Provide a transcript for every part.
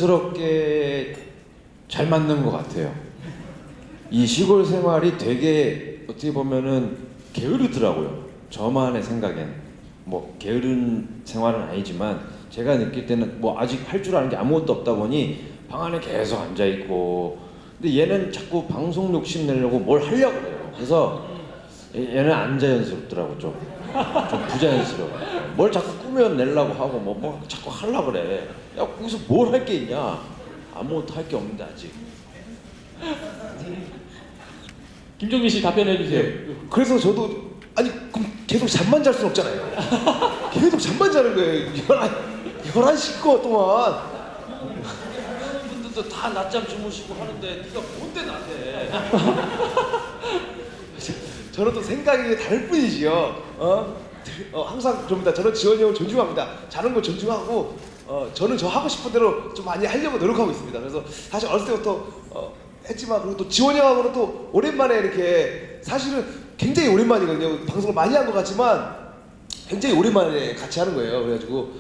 자연스럽게 잘 맞는 것 같아요. 이 시골 생활이 되게 어떻게 보면은 게으르더라고요. 저만의 생각엔. 뭐 게으른 생활은 아니지만 제가 느낄 때는 뭐 아직 할 줄 아는 게 아무것도 없다 보니 방 안에 계속 앉아 있고, 근데 얘는 자꾸 방송 욕심 내려고 뭘 하려고 그래요. 그래서 얘는 안 자연스럽더라고. 좀 부자연스러워. 뭘 자꾸 꾸며내려고 하고 뭐 자꾸 하려고 그래. 야, 거기서 뭘 할 게 있냐? 아무것도 할 게 없는데 아직. 김종민 씨 답변해 주세요. 그래서 저도 아니 그럼 계속 잠만 잘 수는 없잖아요. 계속 잠만 자는 거예요. 11시 거 동안. 분들도 다 낮잠 주무시고 하는데 네가 뭔데 나한테? 저는 또 생각이 다를 뿐이지요. 항상 그럽니다. 저는 지원이 형을 존중합니다. 자는 거 존중하고 저는 저 하고 싶은 대로 좀 많이 하려고 노력하고 있습니다. 그래서 사실 어렸을 때부터 했지만, 그리고 또 지원이 형하고는 또 오랜만에 이렇게, 사실은 굉장히 오랜만이거든요. 방송을 많이 한 것 같지만 굉장히 오랜만에 같이 하는 거예요. 그래가지고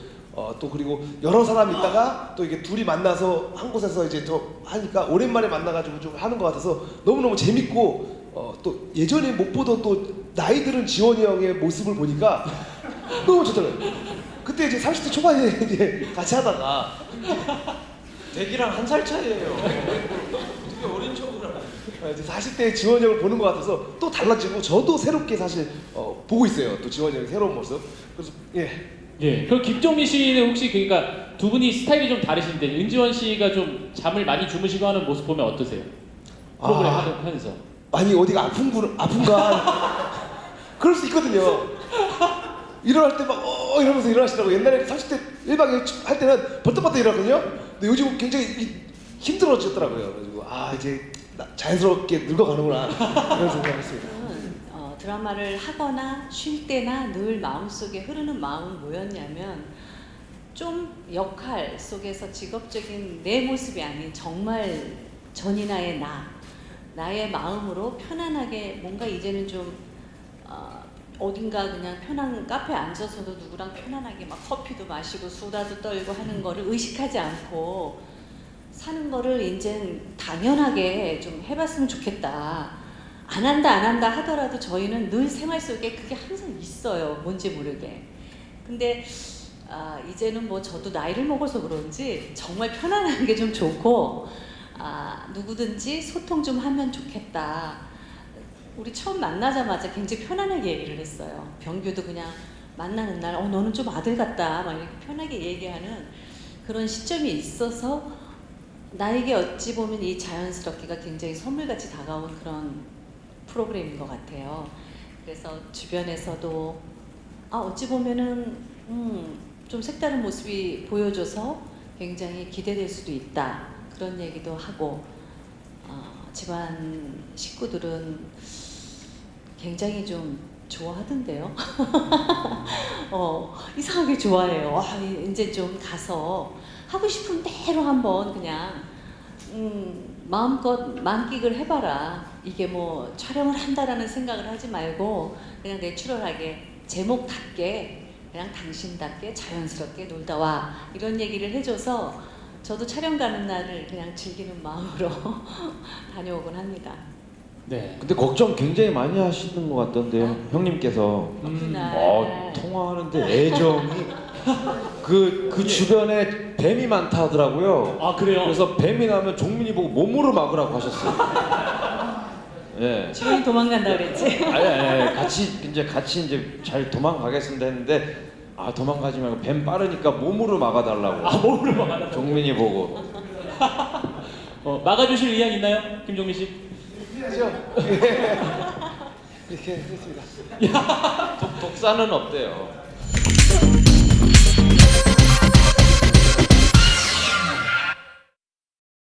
또 그리고 여러 사람 있다가 또 이게 둘이 만나서 한 곳에서 이제 또 하니까 오랜만에 만나가지고 좀 하는 것 같아서 너무너무 재밌고, 또 예전에 못 보던 또 나이 들은 지원이 형의 모습을 보니까 너무 좋더라고요. 그때 이제 30대 초반에 이제 같이 하다가 대기랑 한 살 차이예요. 되게 어린 척을 하네. 이제 40대 지원이 형을 보는 것 같아서 또 달라지고, 저도 새롭게 사실 보고 있어요. 또 지원이 형의 새로운 모습. 그래서 예. 그럼 김종민 씨는 혹시 그러니까 두 분이 스타일이 좀 다르신데 은지원 씨가 좀 잠을 많이 주무시고 하는 모습 보면 어떠세요? 프로그램 하면서. 많이 어디가 아픈가 그럴 수 있거든요. 일어날 때 막 이러면서 일어나시더라고. 옛날에 30대 1박 2일 할 때는 벌떡벌떡 일어났거든요. 근데 요즘은 굉장히 힘들어졌더라고요. 그래가지고 이제 자연스럽게 늙어가는구나 이런 생각을 했습니다. 드라마를 하거나 쉴 때나 늘 마음속에 흐르는 마음은 뭐였냐면, 좀 역할 속에서 직업적인 내 모습이 아닌 정말 전이나의 나의 마음으로 편안하게 뭔가 이제는 좀 어딘가 그냥 편한 카페에 앉아서도 누구랑 편안하게 막 커피도 마시고 수다도 떨고 하는 거를 의식하지 않고 사는 거를 이젠 당연하게 좀 해봤으면 좋겠다. 안 한다 하더라도 저희는 늘 생활 속에 그게 항상 있어요. 뭔지 모르게. 근데 이제는 뭐 저도 나이를 먹어서 그런지 정말 편안한 게 좀 좋고, 누구든지 소통 좀 하면 좋겠다. 우리 처음 만나자마자 굉장히 편안하게 얘기를 했어요. 병규도 그냥 만나는 날 너는 좀 아들 같다 막 이렇게 편하게 얘기하는 그런 시점이 있어서 나에게 어찌 보면 이 자연스럽기가 굉장히 선물같이 다가온 그런 프로그램인 것 같아요. 그래서 주변에서도 어찌 보면은 좀 색다른 모습이 보여줘서 굉장히 기대될 수도 있다, 그런 얘기도 하고, 집안 식구들은 굉장히 좀 좋아하던데요. 이상하게 좋아해요. 이제 좀 가서 하고 싶은 대로 한번 그냥 마음껏 만끽을 해봐라. 이게 뭐 촬영을 한다라는 생각을 하지 말고 그냥 내추럴하게 제목답게 그냥 당신답게 자연스럽게 놀다 와, 이런 얘기를 해줘서 저도 촬영 가는 날을 그냥 즐기는 마음으로 다녀오곤 합니다. 네. 근데 걱정 굉장히 많이 하시는 것 같던데요, 형님께서. 그날 통화하는데 애정이 그 주변에 뱀이 많다 하더라고요. 아, 그래요? 그래서 뱀이 나면 종민이 보고 몸으로 막으라고 하셨어요. 예. 지원이 도망간다 그랬지? 아니, 같이 이제 잘 도망가겠습니다 했는데, 도망가지 말고 뱀 빠르니까 몸으로 막아달라고. 몸으로 막아달라고. 종민이 보고. 막아주실 의향 있나요, 김종민 씨? 해야죠. 이렇게 했습니다. 독사는 없대요.